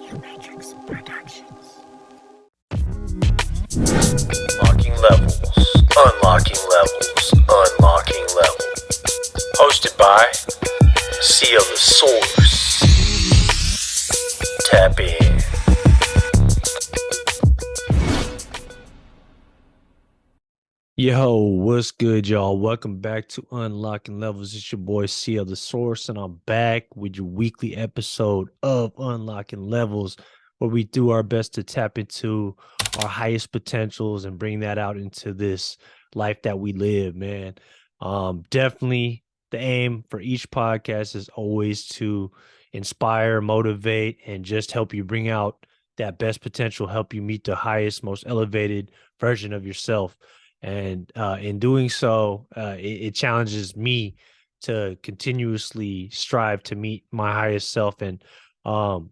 Unlocking levels, unlocking levels, unlocking levels. Hosted by Seal the Source. Tap in. Yo, what's good, y'all? Welcome back to Unlocking Levels. It's your boy Seal the Source, and I'm back with your weekly episode of Unlocking Levels, where we do our best to tap into our highest potentials and bring that out into this life that we live, man. Definitely the aim for each podcast is always to inspire, motivate, and just help you bring out that best potential, help you meet the highest, most elevated version of yourself. And in doing so, it challenges me to continuously strive to meet my highest self. And um,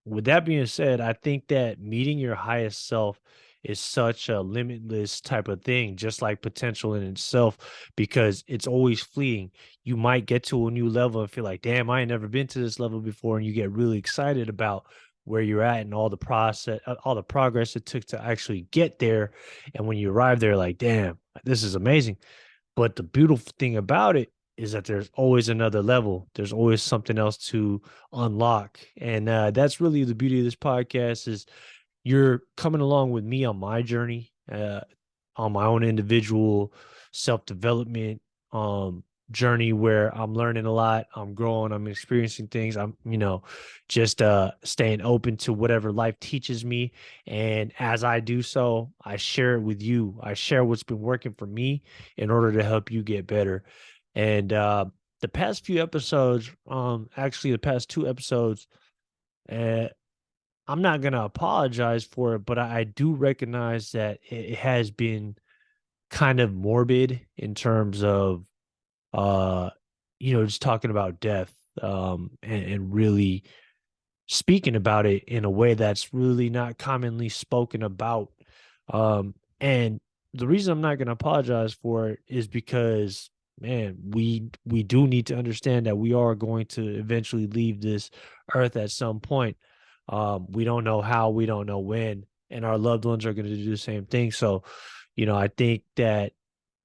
with that being said, I think that meeting your highest self is such a limitless type of thing, just like potential in itself, because it's always fleeting. You might get to a new level and feel like, damn, I ain't never been to this level before. And you get really excited about where you're at and all the process, all the progress it took to actually get there. And when you arrive there, like, damn, this is amazing. But the beautiful thing about it is that there's always another level. There's always something else to unlock. And that's really the beauty of this podcast is you're coming along with me on my journey, on my own individual self-development journey where I'm learning a lot, I'm growing, I'm experiencing things, I'm, just staying open to whatever life teaches me. And as I do so, I share it with you. I share what's been working for me in order to help you get better. And the past few episodes, actually the past two episodes, uh, I'm not gonna apologize for it, but I do recognize that it has been kind of morbid in terms of uh just talking about death, and really speaking about it in a way that's really not commonly spoken about. And the reason I'm not gonna apologize for it is because, man, we do need to understand that we are going to eventually leave this earth at some point. We don't know how, we don't know when, and our loved ones are going to do the same thing. So, I think that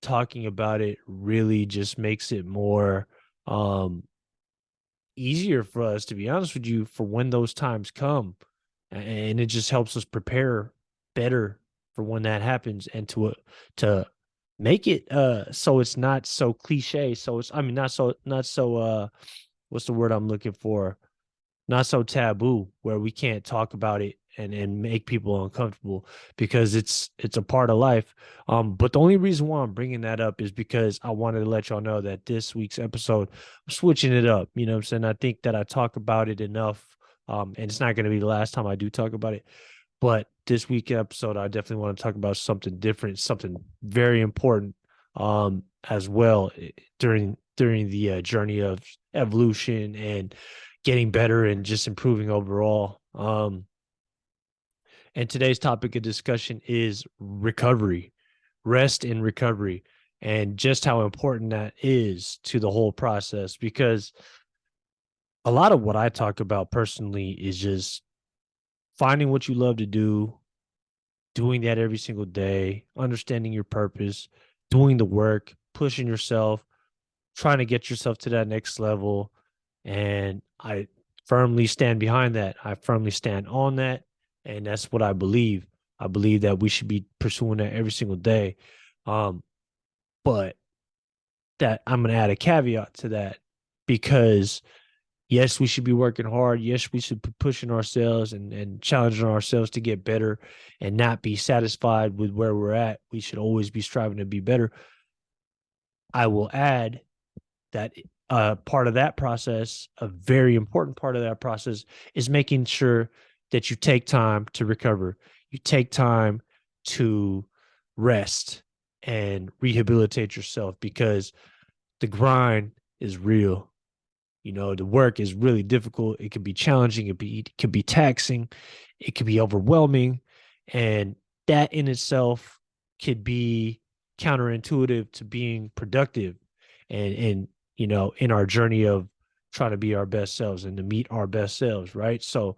talking about it really just makes it more um easier for us, to be honest with you, for when those times come. And it just helps us prepare better for when that happens, and to make it so it's not so cliche. So it's, I mean, not so what's the word I'm looking for? Not so taboo where we can't talk about it and make people uncomfortable, because it's a part of life. But the only reason why I'm bringing that up is because I wanted to let y'all know that this week's episode, I'm switching it up. You know what I'm saying? I think that I talk about it enough, and it's not going to be the last time I do talk about it. But this week episode, I definitely want to talk about something different, something very important, as well, during the journey of evolution and getting better and just improving overall. And today's topic of discussion is recovery, rest and recovery, and just how important that is to the whole process. Because a lot of what I talk about personally is just finding what you love to do, doing that every single day, understanding your purpose, doing the work, pushing yourself, trying to get yourself to that next level. And I firmly stand behind that. I firmly stand on that. And that's what I believe. I believe that we should be pursuing that every single day. Um, but that I'm going to add a caveat to that, because yes, we should be working hard. Yes, we should be pushing ourselves and challenging ourselves to get better and not be satisfied with where we're at. We should always be striving to be better. I will add that part of that process, a very important part of that process, is making sure that you take time to recover. You take time to rest and rehabilitate yourself, because the grind is real. The work is really difficult. It can be challenging. It can be taxing. It can be overwhelming, and that in itself could be counterintuitive to being productive, and in our journey of trying to be our best selves and to meet our best selves, right? So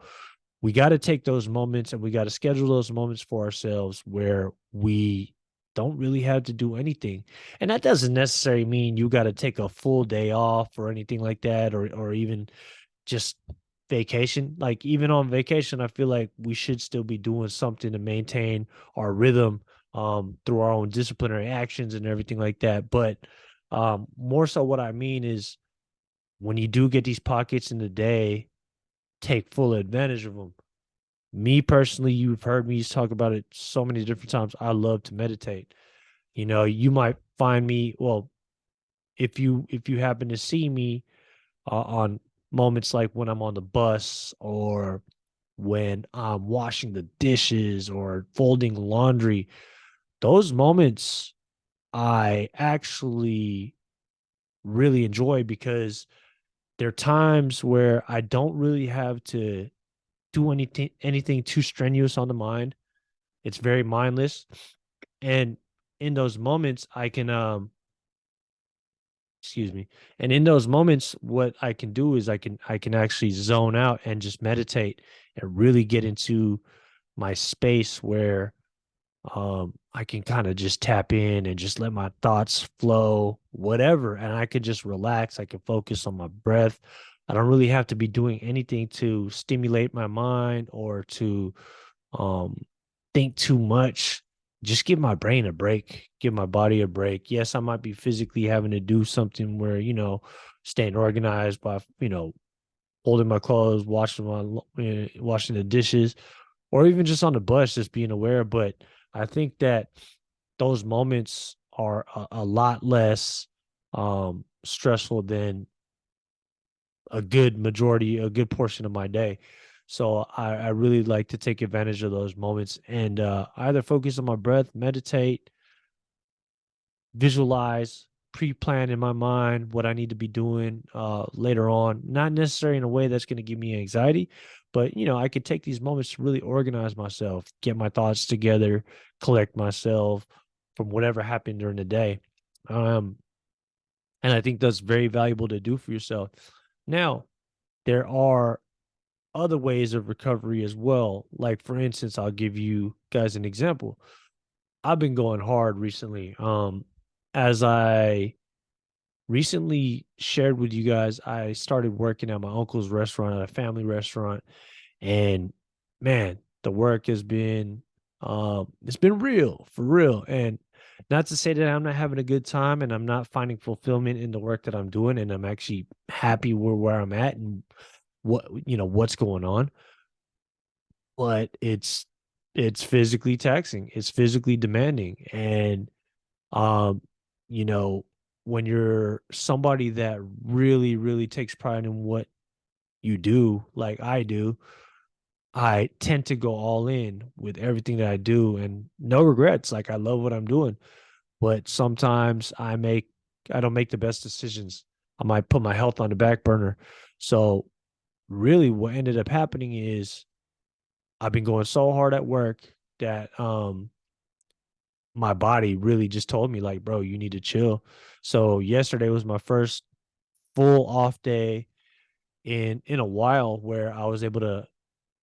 we got to take those moments and we got to schedule those moments for ourselves where we don't really have to do anything. And that doesn't necessarily mean you got to take a full day off or anything like that, or even just vacation. Like even on vacation, I feel like we should still be doing something to maintain our rhythm through our own disciplinary actions and everything like that. But more so what I mean is when you do get these pockets in the day, take full advantage of them. Me personally, you've heard me talk about it so many different times. I love to meditate. You know, you might find me, well, if you happen to see me on moments like when I'm on the bus or when I'm washing the dishes or folding laundry, those moments I actually really enjoy because there are times where I don't really have to do anything too strenuous on the mind. It's very mindless. And in those moments I can excuse me. And in those moments what I can do is I can actually zone out and just meditate and really get into my space where I can kind of just tap in and just let my thoughts flow, whatever, and I could just relax. I can focus on my breath. I don't really have to be doing anything to stimulate my mind or to um think too much. Just give my brain a break, give my body a break. Yes, I might be physically having to do something where, staying organized by, folding my clothes, washing the dishes, or even just on the bus, just being aware. But I think that those moments are a lot less stressful than a good portion of my day. So I really like to take advantage of those moments and either focus on my breath, meditate, visualize, pre-plan in my mind what I need to be doing later on. Not necessarily in a way that's going to give me anxiety, but I could take these moments to really organize myself, get my thoughts together, collect myself from whatever happened during the day. Um, and I think that's very valuable to do for yourself. Now, there are other ways of recovery as well. Like for instance, I'll give you guys an example. I've been going hard recently. As I recently shared with you guys, I started working at my uncle's restaurant, at a family restaurant, and man, the work has been it's been real, for real. And not to say that I'm not having a good time and I'm not finding fulfillment in the work that I'm doing and I'm actually happy where I'm at and what's going on, but it's physically taxing, it's physically demanding. And um you know when you're somebody that really really takes pride in what you do like I do, I tend to go all in with everything that I do and no regrets. Like I love what I'm doing, but sometimes I don't make the best decisions. I might put my health on the back burner. So really what ended up happening is I've been going so hard at work that my body really just told me like, bro, you need to chill. So yesterday was my first full off day in a while where I was able to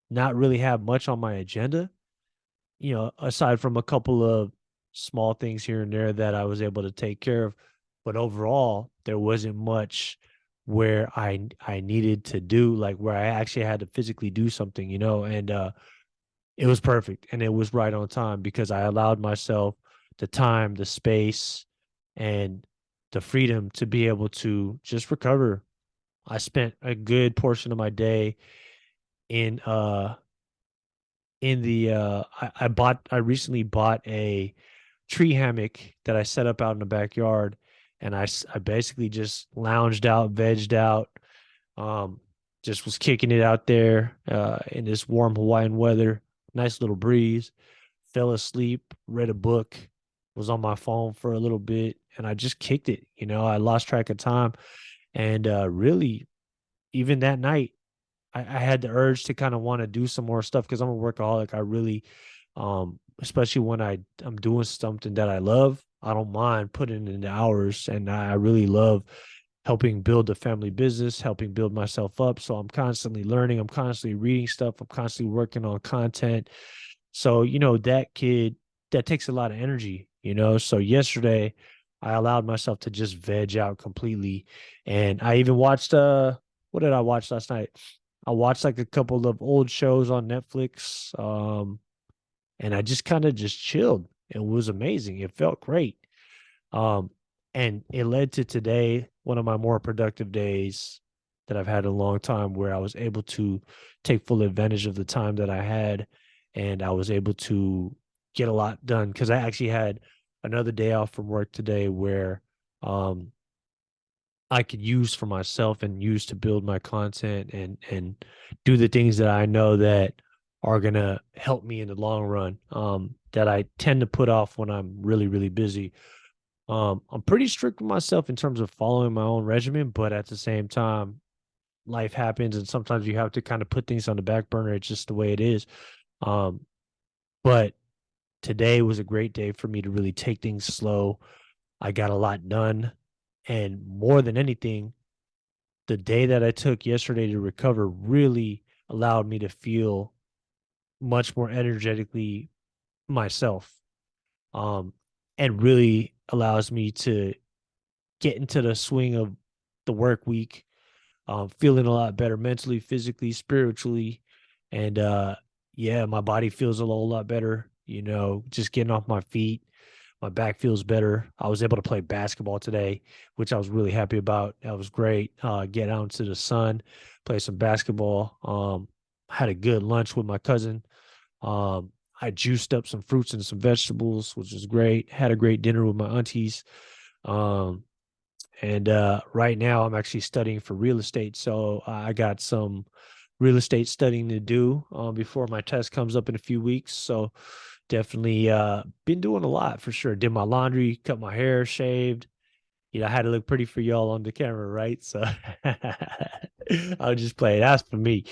not really have much on my agenda, aside from a couple of small things here and there that I was able to take care of. But overall, there wasn't much where I needed to do, like where I actually had to physically do something, and it was perfect and it was right on time because I allowed myself the time, the space, and the freedom to be able to just recover. I spent a good portion of my day in I recently bought a tree hammock that I set up out in the backyard, and I basically just lounged out, vegged out, um, just was kicking it out there in this warm Hawaiian weather, nice little breeze. Fell asleep, read a book, was on my phone for a little bit, and I just kicked it. I lost track of time, and really, even that night, I had the urge to kind of want to do some more stuff because I'm a workaholic. I really, especially when I'm doing something that I love, I don't mind putting in the hours, and I really love helping build a family business, helping build myself up. So I'm constantly learning, I'm constantly reading stuff, I'm constantly working on content. So, that takes a lot of energy. So yesterday I allowed myself to just veg out completely. And I even watched what did I watch last night? I watched like a couple of old shows on Netflix. And I just kind of just chilled. It was amazing. It felt great. Um, and it led to today, one of my more productive days that I've had in a long time, where I was able to take full advantage of the time that I had, and I was able to get a lot done because I actually had another day off from work today where um I could use for myself and use to build my content and do the things that I know that are gonna help me in the long run. That I tend to put off when I'm really, really busy. I'm pretty strict with myself in terms of following my own regimen, but at the same time, life happens and sometimes you have to kind of put things on the back burner. It's just the way it is. Um, but today was a great day for me to really take things slow. I got a lot done. And more than anything, the day that I took yesterday to recover really allowed me to feel much more energetically myself. Um, and really allows me to get into the swing of the work week, feeling a lot better mentally, physically, spiritually. And yeah, my body feels a whole lot better, just getting off my feet. My back feels better. I was able to play basketball today, which I was really happy about. That was great. Get out into the sun, play some basketball. Had a good lunch with my cousin. I juiced up some fruits and some vegetables, which was great. Had a great dinner with my aunties. Um, and right now I'm actually studying for real estate. So I got some real estate studying to do before my test comes up in a few weeks. So definitely been doing a lot for sure. Did my laundry, cut my hair, shaved. I had to look pretty for y'all on the camera, right? So I'll just play. That's for me.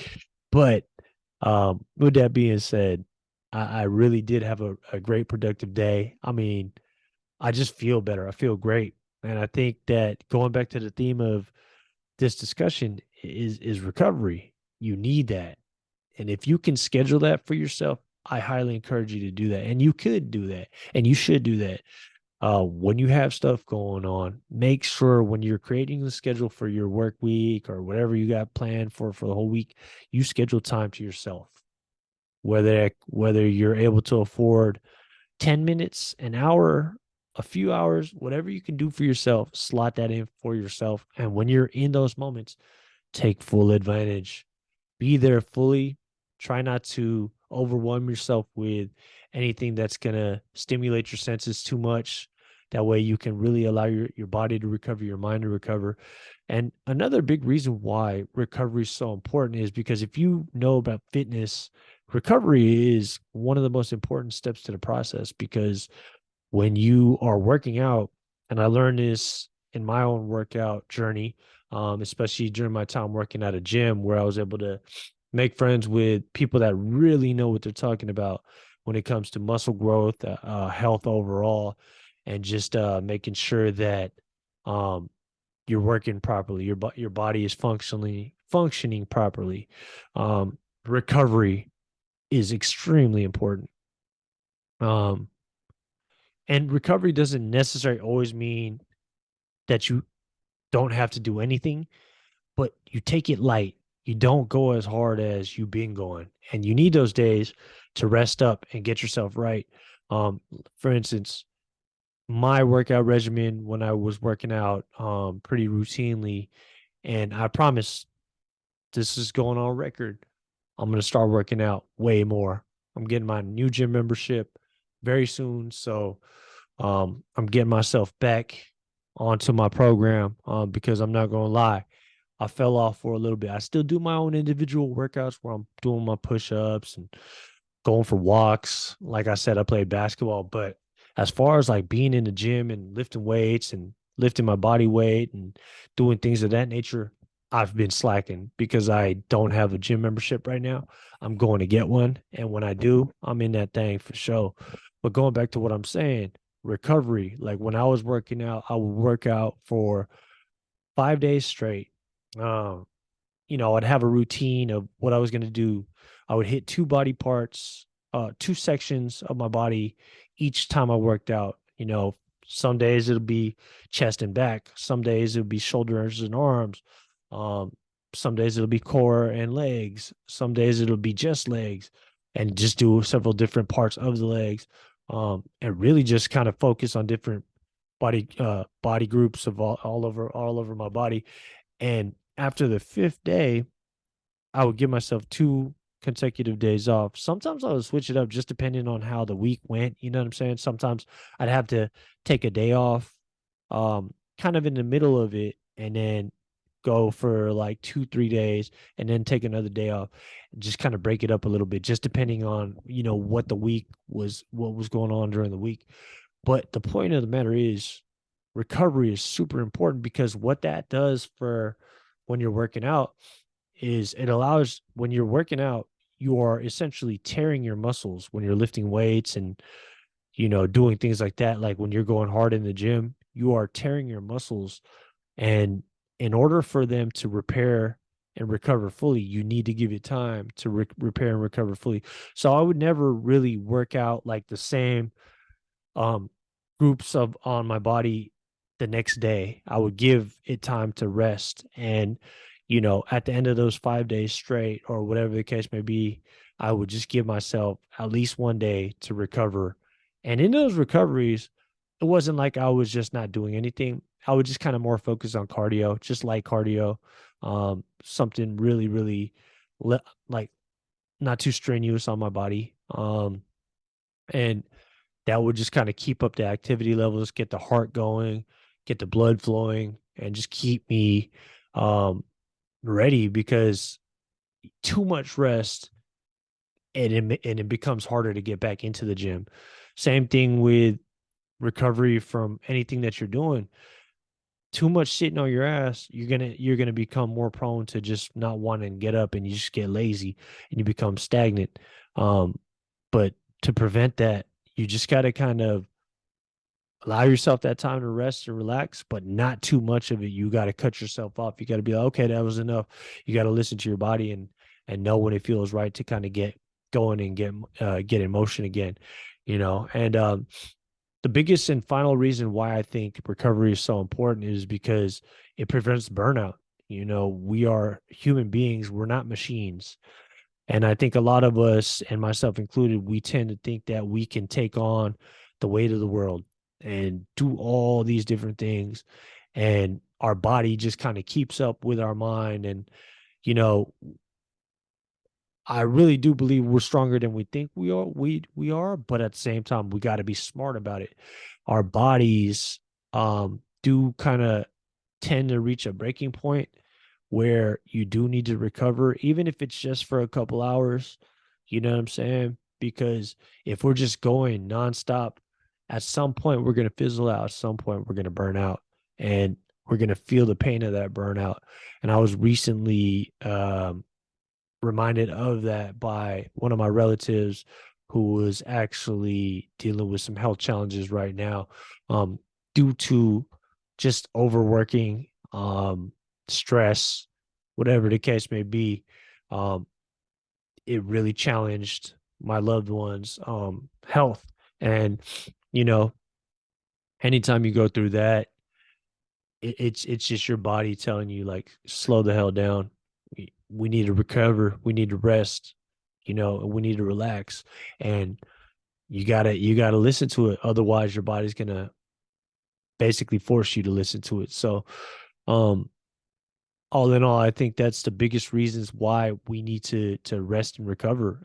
But with that being said, I really did have a great productive day. I mean, I just feel better. I feel great. And I think that going back to the theme of this discussion is recovery. You need that. And if you can schedule that for yourself, I highly encourage you to do that. And you could do that. And you should do that. When you have stuff going on, make sure when you're creating the schedule for your work week or whatever you got planned for the whole week, you schedule time to yourself. Whether you're able to afford 10 minutes, an hour, a few hours, whatever you can do for yourself, slot that in for yourself. And when you're in those moments, take full advantage. Be there fully. Try not to overwhelm yourself with anything that's going to stimulate your senses too much. That way you can really allow your body to recover, your mind to recover. And another big reason why recovery is so important is because if you know about fitness, recovery is one of the most important steps to the process because when you are working out, and I learned this in my own workout journey, especially during my time working at a gym where I was able to make friends with people that really know what they're talking about when it comes to muscle growth, health overall, and just making sure that um, you're working properly, your body is functioning properly. Recovery is extremely important. Um, and recovery doesn't necessarily always mean that you don't have to do anything, but you take it light. You don't go as hard as you've been going. And you need those days to rest up and get yourself right. For instance, my workout regimen when I was working out pretty routinely, and I promise this is going on record. I'm going to start working out way more. I'm getting my new gym membership very soon. So I'm getting myself back onto my program because I'm not going to lie. I fell off for a little bit. I still do my own individual workouts where I'm doing my push ups and going for walks. Like I said, I played basketball, but as far as like being in the gym and lifting weights and lifting my body weight and doing things of that nature, I've been slacking because I don't have a gym membership right now. I'm going to get one. And when I do, I'm in that thing for sure. But going back to what I'm saying, recovery, like when I was working out, I would work out for 5 days straight. Um, I'd have a routine of what I was going to do. I would hit two body parts, two sections of my body each time I worked out. Some days it'll be chest and back. Some days it'll be shoulders and arms. Um, some days it'll be core and legs. Some days it'll be just legs, and just do several different parts of the legs. And really just kind of focus on different body groups of all over my body. And after the fifth day, I would give myself 2 consecutive days off. Sometimes I would switch it up just depending on how the week went, you know what I'm saying? Sometimes I'd have to take a day off, kind of in the middle of it, and then go for like 2, 3 days, and then take another day off, and just kind of break it up a little bit, just depending on, what was going on during the week. But the point of the matter is, recovery is super important, because what that does for when you're working out is it allows, when you're working out, you are essentially tearing your muscles when you're lifting weights and, doing things like that. Like when you're going hard in the gym, you are tearing your muscles. And in order for them to repair and recover fully, you need to give it time to repair and recover fully. So I would never really work out like the same um groups of on my body the next day. I would give it time to rest. And, at the end of those 5 days straight, or whatever the case may be, I would just give myself at least one day to recover. And in those recoveries, it wasn't like I was just not doing anything. I would just kind of more focus on cardio, just like cardio, something really, really like not too strenuous on my body. And that would just kind of keep up the activity levels, get the heart going, get the blood flowing, and just keep me um, ready, because too much rest, and it becomes harder to get back into the gym. Same thing with recovery from anything that you're doing. Too much sitting on your ass, you're gonna become more prone to just not wanting to get up, and you just get lazy and you become stagnant. Um, but to prevent that, you just got to kind of allow yourself that time to rest and relax, but not too much of it. You got to cut yourself off. You got to be like, okay, that was enough. You got to listen to your body and know when it feels right to kind of get going and get in motion again. And the biggest and final reason why I think recovery is so important is because it prevents burnout. We are human beings. We're not machines. And I think a lot of us, and myself included, we tend to think that we can take on the weight of the world and do all these different things. And our body just kind of keeps up with our mind. And, you know, I really do believe we're stronger than we think we are, but at the same time, we got to be smart about it. Our bodies do kind of tend to reach a breaking point where you do need to recover, even if it's just for a couple hours. You know what I'm saying? Because if we're just going nonstop, at some point we're going to fizzle out. At some point we're going to burn out, and we're going to feel the pain of that burnout. And I was recently reminded of that by one of my relatives who was actually dealing with some health challenges right now, um, due to just overworking, stress, whatever the case may be. Um, it really challenged my loved one's health. And, you know, anytime you go through that, it's just your body telling you, like, slow the hell down. We need to recover. We need to rest. And we need to relax. And you gotta listen to it. Otherwise, your body's gonna basically force you to listen to it. So, um, all in all, I think that's the biggest reasons why we need to rest and recover.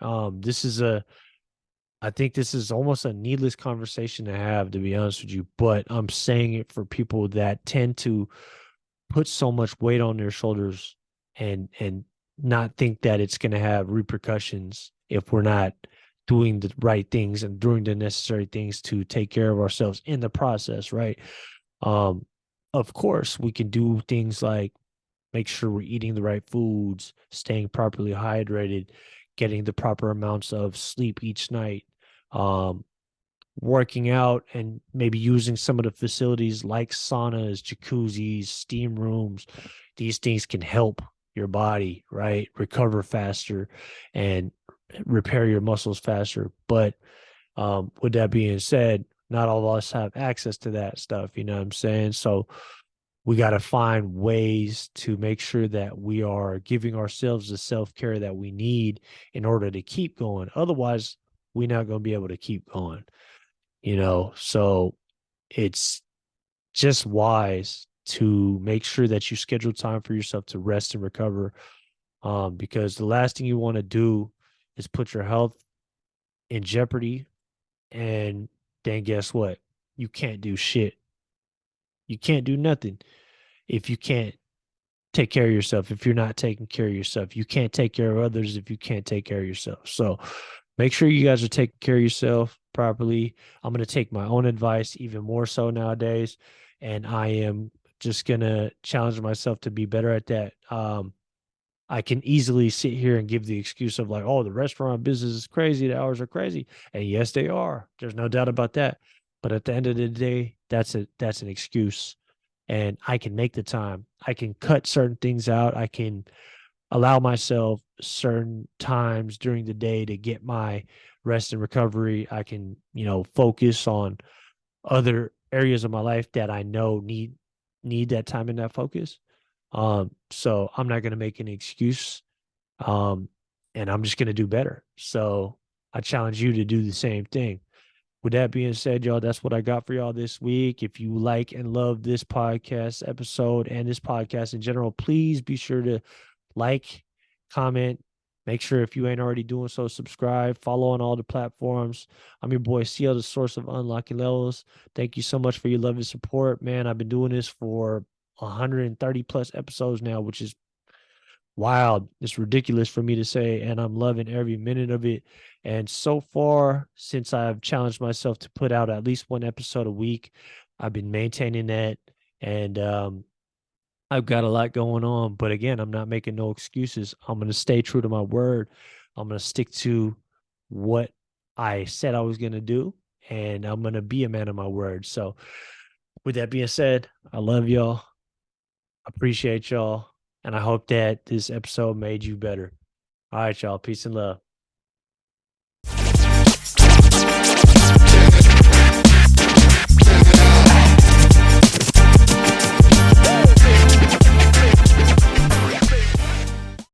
I think this is almost a needless conversation to have, to be honest with you. But I'm saying it for people that tend to put so much weight on their shoulders, and not think that it's going to have repercussions if we're not doing the right things and doing the necessary things to take care of ourselves in the process, right? um of course, we can do things like make sure we're eating the right foods, staying properly hydrated, getting the proper amounts of sleep each night, um working out and maybe using some of the facilities like saunas, jacuzzis, steam rooms. These things can help your body, right? Recover faster and repair your muscles faster. But with that being said, not all of us have access to that stuff. You know what I'm saying? So we got to find ways to make sure that we are giving ourselves the self care that we need in order to keep going. Otherwise, we're not going to be able to keep going, you know? So it's just wise to make sure that you schedule time for yourself to rest and recover. Because the last thing you want to do is put your health in jeopardy. And then guess what? You can't do shit. You can't do nothing if you can't take care of yourself. If you're not taking care of yourself, you can't take care of others if you can't take care of yourself. So make sure you guys are taking care of yourself properly. I'm going to take my own advice even more so nowadays. And I am just going to challenge myself to be better at that. I can easily sit here and give the excuse of like, oh, the restaurant business is crazy. The hours are crazy. And yes, they are. There's no doubt about that. But at the end of the day, that's an excuse. And I can make the time. I can cut certain things out. I can allow myself certain times during the day to get my rest and recovery. I can, focus on other areas of my life that I know need that time and that focus. So I'm not going to make any excuse. Um, and I'm just going to do better. So I challenge you to do the same thing. With that being said, y'all, that's what I got for y'all this week. If you like and love this podcast episode and this podcast in general, please be sure to like, comment. Make sure if you ain't already doing so, subscribe, follow on all the platforms. I'm your boy CL, the source of unlocking levels. Thank you so much for your love and support, man. I've been doing this for 130 plus episodes now, which is wild. It's ridiculous for me to say, and I'm loving every minute of it. And so far, since I've challenged myself to put out at least one episode a week, I've been maintaining that. And I've got a lot going on. But again, I'm not making no excuses. I'm going to stay true to my word. I'm going to stick to what I said I was going to do. And I'm going to be a man of my word. So, with that being said, I love y'all. Appreciate y'all. And I hope that this episode made you better. All right, y'all. Peace and love.